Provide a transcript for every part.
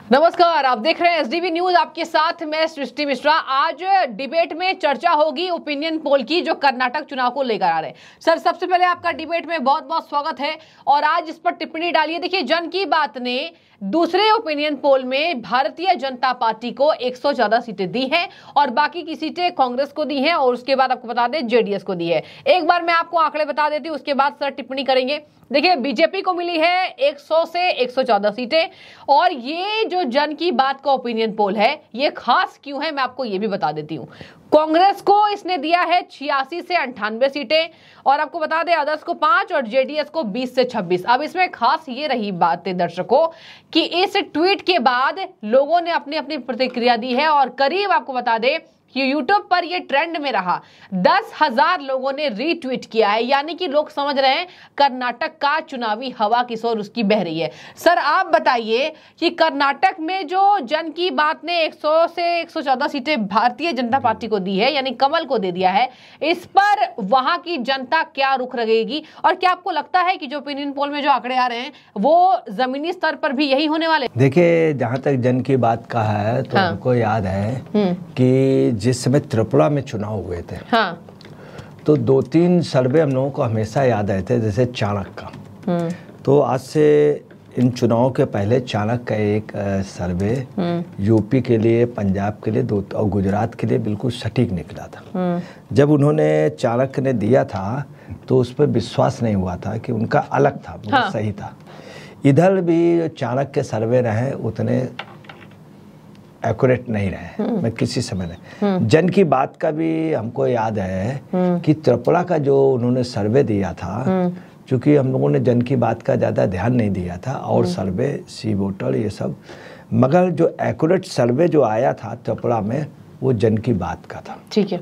नमस्कार, आप देख रहे हैं एसडीवी न्यूज। आपके साथ मैं सृष्टि मिश्रा। आज डिबेट में चर्चा होगी ओपिनियन पोल की, जो कर्नाटक चुनाव को लेकर आ रहे हैं। सर, सबसे पहले आपका डिबेट में बहुत बहुत स्वागत है और आज इस पर टिप्पणी डालिए। देखिए, जन की बात ने दूसरे ओपिनियन पोल में भारतीय जनता पार्टी को 114 सीटें दी हैं और बाकी की सीटें कांग्रेस को दी हैं और उसके बाद आपको बता दें जेडीएस को दी है। एक बार मैं आपको आंकड़े बता देती हूं, उसके बाद सर टिप्पणी करेंगे। देखिए, बीजेपी को मिली है 100 से 114 सीटें और ये जो जन की बात का ओपिनियन पोल है ये खास क्यों है मैं आपको ये भी बता देती हूँ। कांग्रेस को इसने दिया है 86 से 98 सीटें और आपको बता दें अदर्स को 5 और जेडीएस को 20 से 26। अब इसमें खास ये रही बात है दर्शकों कि इस ट्वीट के बाद लोगों ने अपनी अपनी प्रतिक्रिया दी है और करीब आपको बता दें कि यूट्यूब पर ये ट्रेंड में रहा। 10,000 लोगों ने रीट्वीट किया है, यानी कि लोग समझ रहे हैं कर्नाटक का चुनावी हवा किस ओर उसकी बह रही है। सर, आप बताइए कि कर्नाटक में जो जन की बात ने 100 से 114 सीटें भारतीय जनता पार्टी को दी है, यानी कमल को दे दिया है, इस पर वहां की जनता क्या रुख रखेगी और क्या आपको लगता है कि जो ओपिनियन पोल में जो आंकड़े आ रहे हैं वो जमीनी स्तर पर भी यही होने वाले? देखिए, जहाँ तक जन की बात का है तो हमको याद है कि जिस समय त्रिपुरा में चुनाव हुए थे तो 2-3 सर्वे हम लोगों को हमेशा याद आए थे, जैसे चाणक्य का। तो आज से इन चुनावों के पहले चाणक्य का एक सर्वे यूपी के लिए, पंजाब के लिए और गुजरात के लिए बिल्कुल सटीक निकला था। जब उन्होंने चाणक्य ने दिया था तो उस पर विश्वास नहीं हुआ था कि उनका अलग था, बहुत सही था। इधर भी चाणक्य के सर्वे रहे उतने एक्यूरेट नहीं रहे, मैं किसी समय नहीं। जन की बात का भी हमको याद है कि त्रिपुरा का जो उन्होंने सर्वे दिया था, क्योंकि हम लोगों ने जन की बात का ज़्यादा ध्यान नहीं दिया था और सर्वे सी वोटर ये सब, मगर जो एक्यूरेट सर्वे जो आया था त्रिपुरा में वो जन की बात का था। ठीक है।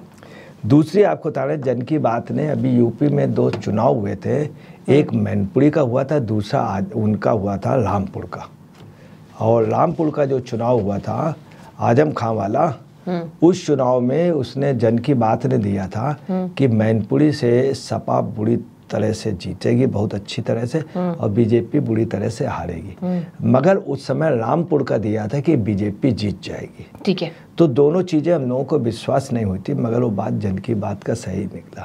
दूसरी आपको बता रहे, जन की बात ने अभी यूपी में 2 चुनाव हुए थे, एक मैनपुरी का हुआ था, दूसरा उनका हुआ था रामपुर का। और रामपुर का जो चुनाव हुआ था आजम खां वाला, उस चुनाव में उसने जन की बात ने दिया था कि मैनपुरी से सपा बुरी तरह से जीतेगी, बहुत अच्छी तरह से, और बीजेपी बुरी तरह से हारेगी। मगर उस समय रामपुर का दिया था कि बीजेपी जीत जाएगी। ठीक है। तो दोनों चीजें हम लोगों को विश्वास नहीं हुई थी, मगर वो बात जन की बात का सही निकला।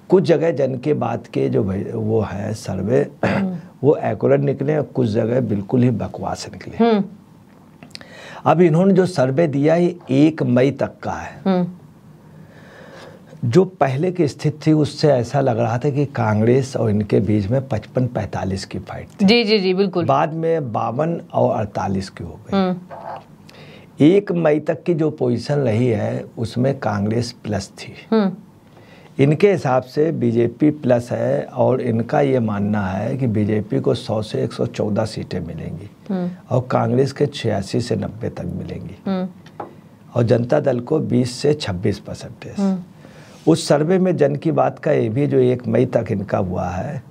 कुछ जगह जन की बात के जो वो है सर्वे वो एक्यूरेट निकले और कुछ जगह बिल्कुल ही बकवास निकले। अब इन्होंने जो सर्वे दिया ये 1 मई तक का है। जो पहले की स्थिति थी उससे ऐसा लग रहा था कि कांग्रेस और इनके बीच में 55-45 की फाइट थी। जी जी जी, बिल्कुल। बाद में 52 और 48 की हो गई। 1 मई तक की जो पोजीशन रही है उसमें कांग्रेस प्लस थी। इनके हिसाब से बीजेपी प्लस है और इनका ये मानना है कि बीजेपी को 100 से 114 सीटें मिलेंगी और कांग्रेस के 86 से 90 तक मिलेंगी और जनता दल को 20 से 26%। उस सर्वे में जन की बात का ये भी जो 1 मई तक इनका हुआ है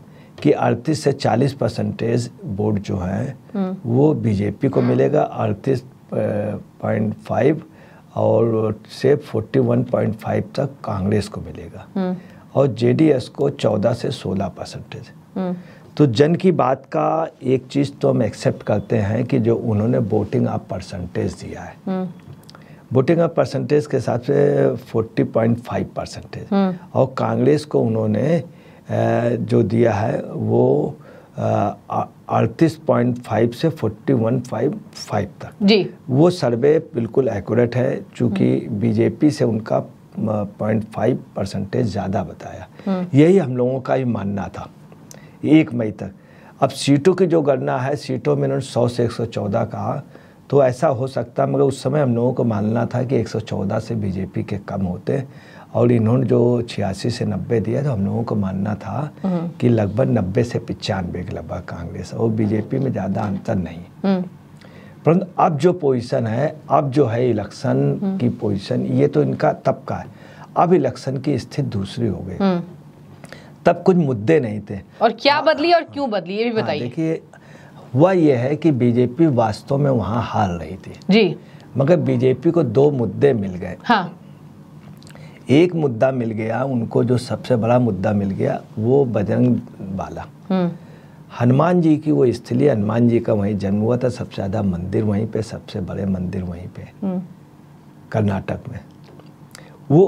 कि 38 से 40% वोट जो है वो बीजेपी को मिलेगा, 38.5 और से 41.5 तक कांग्रेस को मिलेगा और जेडीएस को 14 से 16%। तो जन की बात का एक चीज़ तो हम एक्सेप्ट करते हैं कि जो उन्होंने वोटिंग ऑफ परसेंटेज दिया है, वोटिंग ऑफ परसेंटेज के हिसाब से 40.5% और कांग्रेस को उन्होंने जो दिया है वो 38.5 से 41.5 तक। जी, वो सर्वे बिल्कुल एक्यूरेट है, चूँकि बीजेपी से उनका 0.5% ज़्यादा बताया। यही हम लोगों का ही मानना था 1 मई तक। अब सीटों की जो गणना है, सीटों में उन्होंने 100 से 114 कहा, तो ऐसा हो सकता, मगर उस समय हम लोगों को मानना था कि 114 से बीजेपी के कम होते और इन्होंने जो 86 से 90 दिया तो हम लोगों को मानना था कि लगभग 90 से 95 के लगभग कांग्रेस और बीजेपी में ज़्यादा अंतर नहीं। परंतु अब जो पोजीशन है, अब जो है इलेक्शन की पोजीशन, ये तो इनका तब का है। अब इलेक्शन की स्थिति दूसरी हो गई। तब कुछ मुद्दे नहीं थे। और क्या बदली और क्यों बदली ये भी बताइए। देखिए, हुआ ये है कि बीजेपी वास्तव में वहाँ हार रही थी जी, मगर बीजेपी को 2 मुद्दे मिल गए। एक मुद्दा मिल गया उनको, जो सबसे बड़ा मुद्दा मिल गया वो बजरंग वाला। हनुमान जी की वो स्थली, हनुमान जी का वहीं जन्म हुआ था, सबसे ज़्यादा मंदिर वहीं पे, सबसे बड़े मंदिर वहीं पे कर्नाटक में। वो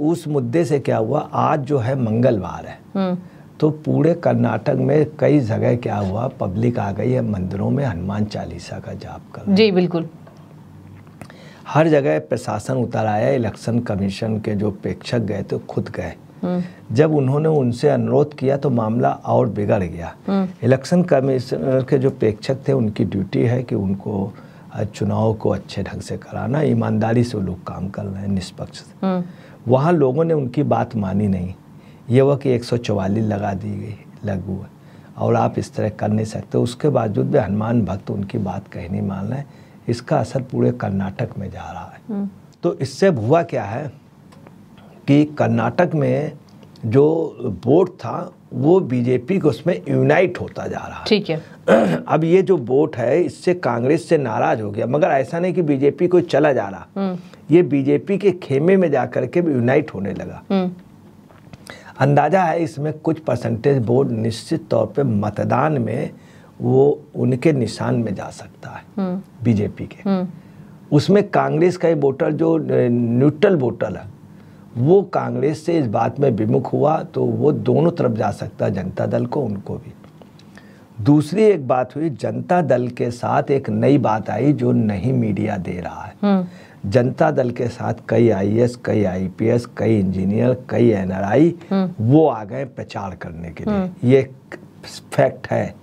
उस मुद्दे से क्या हुआ, आज जो है मंगलवार है, तो पूरे कर्नाटक में कई जगह क्या हुआ, पब्लिक आ गई है मंदिरों में हनुमान चालीसा का जाप कर। जी बिल्कुल। हर जगह प्रशासन उतर आया, इलेक्शन कमीशन के जो प्रेक्षक गए थे खुद गए। जब उन्होंने उनसे अनुरोध किया तो मामला और बिगड़ गया। इलेक्शन कमीशन के जो प्रेक्षक थे उनकी ड्यूटी है कि उनको चुनाव को अच्छे ढंग से कराना, ईमानदारी से लोग काम कर रहे हैं, निष्पक्ष से। वहाँ लोगों ने उनकी बात मानी नहीं, ये वो कि 144 लगा दी गई लागू है और आप इस तरह कर नहीं सकते। उसके बावजूद भी हनुमान भक्त उनकी बात कहीं नहीं मान रहे। इसका असर पूरे कर्नाटक में जा रहा है। तो इससे हुआ क्या है कि कर्नाटक में जो वोट था वो बीजेपी को उसमें यूनाइट होता जा रहा है। ठीक है। अब ये जो वोट है इससे कांग्रेस से नाराज हो गया, मगर ऐसा नहीं कि बीजेपी को चला जा रहा, ये बीजेपी के खेमे में जाकर के यूनाइट होने लगा। अंदाजा है इसमें कुछ परसेंटेज वोट निश्चित तौर पे मतदान में वो उनके निशान में जा सकता है बीजेपी के। उसमें कांग्रेस का वोटर जो न्यूट्रल वोटर है वो कांग्रेस से इस बात में विमुख हुआ, तो वो दोनों तरफ जा सकता है, जनता दल को, उनको भी। दूसरी एक बात हुई, जनता दल के साथ एक नई बात आई जो नहीं मीडिया दे रहा है। जनता दल के साथ कई आईएएस, कई आईपीएस, कई इंजीनियर, कई एनआरआई वो आ गए प्रचार करने के लिए। ये फैक्ट है।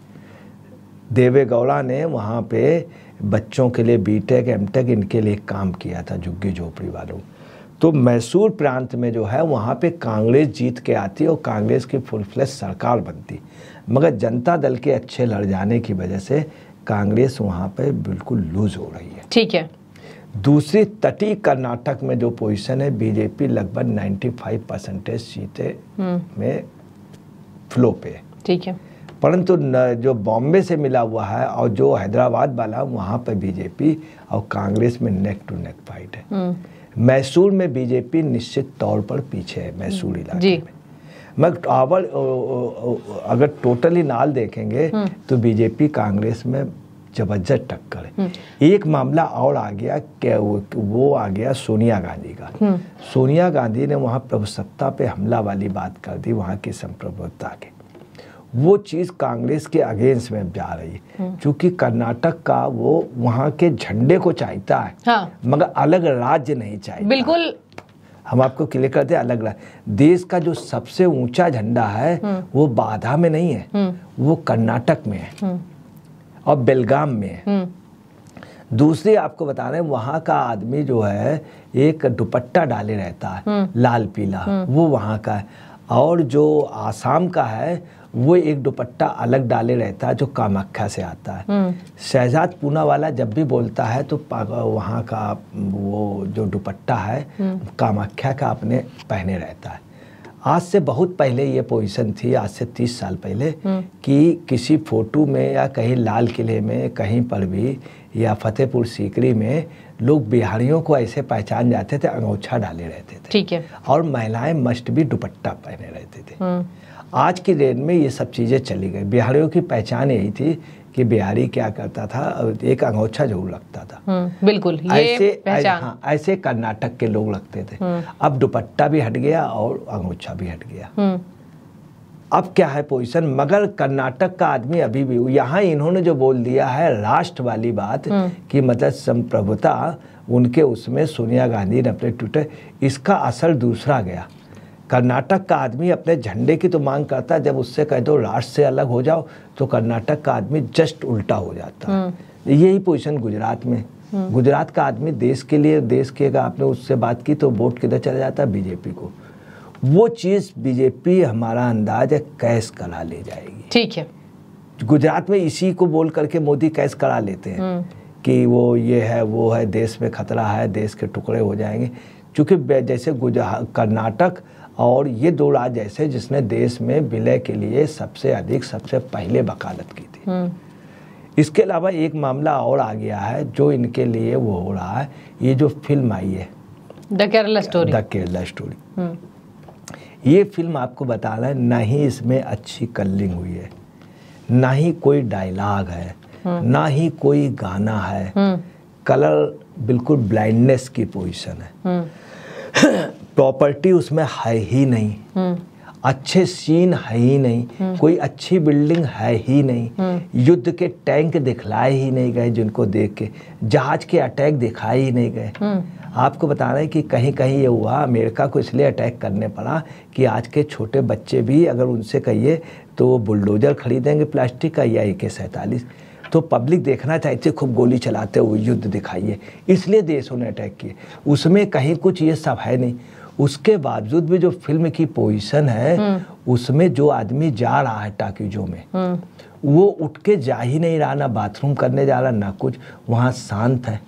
देवे गौड़ा ने वहाँ पे बच्चों के लिए बीटेक, एमटेक इनके लिए काम किया था, झुग्गी झोपड़ी वालों। तो मैसूर प्रांत में जो है वहाँ पे कांग्रेस जीत के आती और कांग्रेस की फुल फ्लैश सरकार बनती, मगर जनता दल के अच्छे लड़ जाने की वजह से कांग्रेस वहाँ पे बिल्कुल लूज हो रही है। ठीक है। दूसरी तटीय कर्नाटक में जो पोजीशन है, बीजेपी लगभग 95% सीटें में फ्लो पे। ठीक है। परंतु जो बॉम्बे से मिला हुआ है और जो हैदराबाद वाला, वहाँ पर बीजेपी और कांग्रेस में नेक टू नेक फाइट है। मैसूर में बीजेपी निश्चित तौर पर पीछे है, मैसूर इलाके में। मगर अगर टोटली नाल देखेंगे तो बीजेपी कांग्रेस में जबरदस्त टक्कर है। एक मामला और आ गया, क्या वो आ गया सोनिया गांधी का। सोनिया गांधी ने वहाँ प्रभुसत्ता पे हमला वाली बात कर दी, वहाँ की संप्रभुता के। वो चीज़ कांग्रेस के अगेंस्ट में जा रही है, क्योंकि कर्नाटक का वो वहाँ के झंडे को चाहता है। हाँ। मगर अलग राज्य नहीं चाहता। बिल्कुल, हम आपको क्लियर करते हैं, अलग राज्य। देश का जो सबसे ऊंचा झंडा है वो बाधा में नहीं है, वो कर्नाटक में है और बेलगाम में है। दूसरी आपको बता रहे हैं, वहाँ का आदमी जो है एक दुपट्टा डाले रहता है लाल पीला, वो वहाँ का है। और जो आसाम का है वो एक दुपट्टा अलग डाले रहता है जो कामाख्या से आता है। शहजाद पूना वाला जब भी बोलता है तो वहाँ का वो जो दुपट्टा है कामाख्या का अपने पहने रहता है। आज से बहुत पहले ये पोजीशन थी, आज से 30 साल पहले, कि किसी फोटो में या कहीं लाल किले में कहीं पर भी या फतेहपुर सीकरी में लोग बिहारियों को ऐसे पहचान जाते थे, अंगोछा डाले रहते थे। ठीक है। और महिलाएं मस्ट भी दुपट्टा पहने रहते थे। आज की डेट में ये सब चीज़ें चली गई। बिहारियों की पहचान यही थी कि बिहारी क्या करता था, एक अंगोछा जरूर रखता था। बिल्कुल, ये ऐसे पहचान। हाँ, ऐसे कर्नाटक के लोग रखते थे। अब दुपट्टा भी हट गया और अंगोछा भी हट गया। अब क्या है पोजीशन, मगर कर्नाटक का आदमी अभी भी यहाँ इन्होंने जो बोल दिया है राष्ट्र वाली बात कि मतलब संप्रभुता उनके उसमें सोनिया गांधी ने अपने ट्विटर, इसका असर दूसरा गया। कर्नाटक का आदमी अपने झंडे की तो मांग करता है, जब उससे कह दो राष्ट्र से अलग हो जाओ तो कर्नाटक का आदमी जस्ट उल्टा हो जाता है। यही पोजीशन गुजरात में। गुजरात का आदमी देश के लिए, देश के अगर आपने उससे बात की तो वोट किधर चला जाता है, बीजेपी को। वो चीज़ बीजेपी हमारा अंदाज है कैश करा ले जाएगी। ठीक है। गुजरात में इसी को बोल करके मोदी कैश करा लेते हैं कि वो ये है वो है, देश में खतरा है, देश के टुकड़े हो जाएंगे। क्योंकि जैसे कर्नाटक और ये दो राज्य ऐसे जिसने देश में विलय के लिए सबसे अधिक सबसे पहले वकालत की थी। इसके अलावा एक मामला और आ गया है जो इनके लिए वो हो रहा है, ये जो फिल्म आई है द केरला स्टोरी। ये फिल्म आपको बता रहा है, ना ही इसमें अच्छी कलरिंग हुई है, ना ही कोई डायलॉग है, ना ही कोई गाना है, कलर बिल्कुल ब्लाइंडनेस की पोजीशन है, प्रॉपर्टी उसमें है ही नहीं, अच्छे सीन है ही नहीं, कोई अच्छी बिल्डिंग है ही नहीं, युद्ध के टैंक दिखलाए ही नहीं गए जिनको देख के, जहाज के अटैक दिखाए ही नहीं गए। आपको बता रहे हैं कि कहीं कहीं ये हुआ, अमेरिका को इसलिए अटैक करने पड़ा कि आज के छोटे बच्चे भी अगर उनसे कहिए तो वो बुलडोजर खरीदेंगे प्लास्टिक का या AK-47। तो पब्लिक देखना चाहती है खूब गोली चलाते हुए युद्ध दिखाइए, इसलिए देशों ने अटैक किए। उसमें कहीं कुछ ये सब है नहीं। उसके बावजूद भी जो फिल्म की पोजीशन है उसमें जो आदमी जा रहा है टाकीजों में वो उठ के जा ही नहीं रहा, ना बाथरूम करने जा रहा ना कुछ, वहाँ शांत है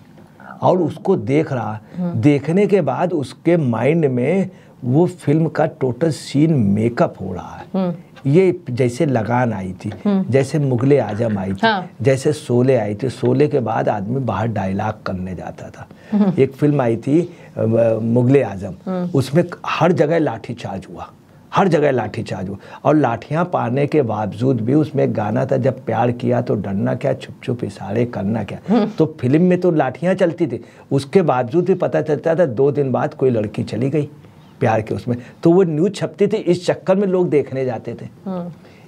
और उसको देख रहा। देखने के बाद उसके माइंड में वो फिल्म का टोटल सीन मेकअप हो रहा है। ये जैसे लगान आई थी, जैसे मुगले आजम आई थी, जैसे शोले आई थी। शोले के बाद आदमी बाहर डायलॉग करने जाता था। एक फिल्म आई थी मुगले आजम, उसमें हर जगह लाठीचार्ज हुआ, हर जगह लाठीचार्ज हुआ और लाठियां पाने के बावजूद भी उसमें एक गाना था, जब प्यार किया तो डरना क्या, छुप छुप इशारे करना क्या। तो फिल्म में तो लाठियां चलती थी, उसके बावजूद भी पता चलता था 2 दिन बाद कोई लड़की चली गई प्यार के उसमें, तो वो न्यूज छपती थी। इस चक्कर में लोग देखने जाते थे।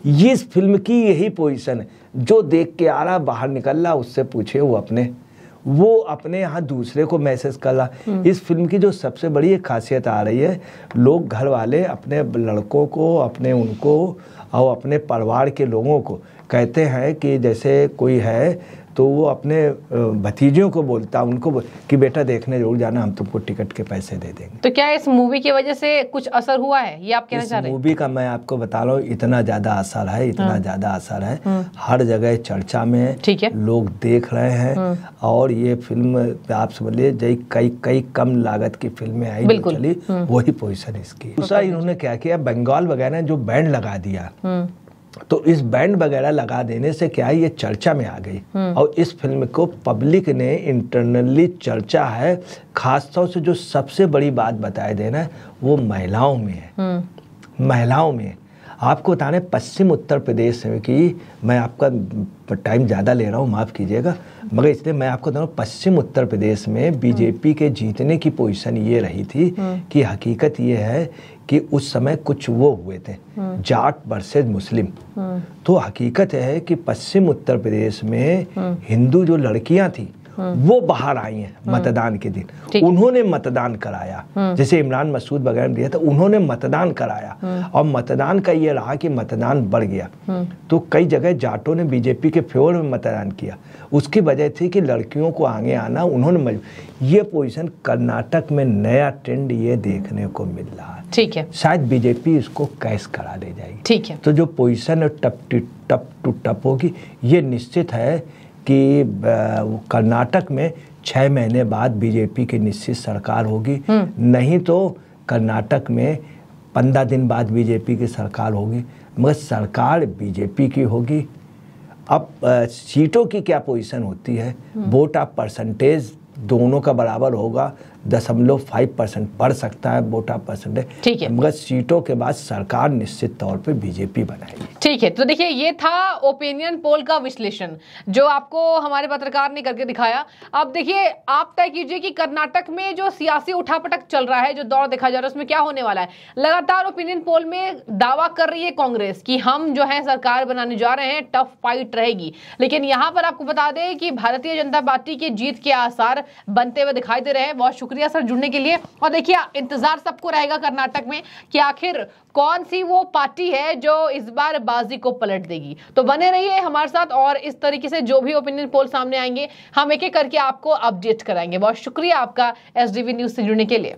ये इस फिल्म की यही पोजीशन है, जो देख के आ रहा बाहर निकल रहा उससे पूछे वो अपने यहाँ दूसरे को मैसेज कर रहा। इस फिल्म की जो सबसे बड़ी एक खासियत आ रही है, लोग घर वाले अपने लड़कों को, अपने उनको और अपने परिवार के लोगों को कहते हैं कि जैसे कोई है तो वो अपने भतीजों को बोलता उनको कि बेटा देखने जरूर जाना, हम तुमको टिकट के पैसे दे देंगे। तो क्या इस मूवी की वजह से कुछ असर हुआ है, ये आप कहना चाह रहे हैं? मूवी का मैं आपको बता रहा हूँ, इतना ज्यादा असर है, इतना ज्यादा असर है, हर जगह चर्चा में है, ठीक है, लोग देख रहे हैं। और ये फिल्म आप समझिए कई कम लागत की फिल्में आई जो चली, वही पोजीशन इसकी। दूसरा इन्होंने क्या किया, बंगाल वगैरह जो बैंड लगा दिया, तो इस बैंड वगैरह लगा देने से क्या है, ये चर्चा में आ गई। और इस फिल्म को पब्लिक ने इंटरनली चर्चा है, खासतौर से जो सबसे बड़ी बात बताए देना है वो महिलाओं में है। महिलाओं में आपको बताने पश्चिम उत्तर प्रदेश में कि मैं आपका टाइम ज़्यादा ले रहा हूँ, माफ़ कीजिएगा, मगर इसलिए मैं आपको बता रहा हूँ पश्चिम उत्तर प्रदेश में बीजेपी के जीतने की पोजीशन ये रही थी कि हकीकत ये है कि उस समय कुछ वो हुए थे जाट वर्सेस मुस्लिम। तो हकीकत है कि पश्चिम उत्तर प्रदेश में हिंदू जो लड़कियां थी वो बाहर आई हैं मतदान के दिन, उन्होंने मतदान कराया। जैसे इमरान मसूद वगैरह ने दिया था, उन्होंने मतदान कराया और मतदान का ये रहा कि मतदान बढ़ गया। तो कई जगह जाटों ने बीजेपी के फेवर में मतदान किया, उसकी वजह थी कि लड़कियों को आगे आना उन्होंने। ये पोजीशन कर्नाटक में नया ट्रेंड ये देखने को मिल रहा है, ठीक है, शायद बीजेपी इसको कैश करा ले जाएगी, ठीक है। तो जो पोजीशन टप टू टप होगी, ये निश्चित है कि कर्नाटक में 6 महीने बाद बीजेपी की निश्चित सरकार होगी, नहीं तो कर्नाटक में 15 दिन बाद बीजेपी की सरकार होगी, मगर सरकार बीजेपी की होगी। अब सीटों की क्या पोजीशन होती है, वोट ऑफ परसेंटेज दोनों का बराबर होगा, 0.5% बढ़ सकता है वोट ऑफ परसेंटेज, ठीक है, मगर सीटों के बाद सरकार निश्चित तौर पे बीजेपी बनाएगी। ठीक है, तो देखिए ये था ओपिनियन पोल का विश्लेषण जो आपको हमारे पत्रकार ने करके दिखाया। अब देखिए आप तय कीजिए कि कर्नाटक में जो सियासी उठापटक चल रहा है, जो दौर देखा जा रहा है, उसमें क्या होने वाला है। लगातार ओपिनियन पोल में दावा कर रही है कांग्रेस कि हम जो है सरकार बनाने जा रहे हैं, टफ फाइट रहेगी, लेकिन यहाँ पर आपको बता दें कि भारतीय जनता पार्टी की जीत के आसार बनते हुए दिखाई दे रहे हैं। बहुत शुक्रिया सर जुड़ने के लिए। और देखिए इंतजार सबको रहेगा कर्नाटक में कि आखिर कौन सी वो पार्टी है जो इस बार बाजी को पलट देगी। तो बने रहिए हमारे साथ और इस तरीके से जो भी ओपिनियन पोल सामने आएंगे हम एक एक करके आपको अपडेट कराएंगे। बहुत शुक्रिया आपका SDV न्यूज से जुड़ने के लिए।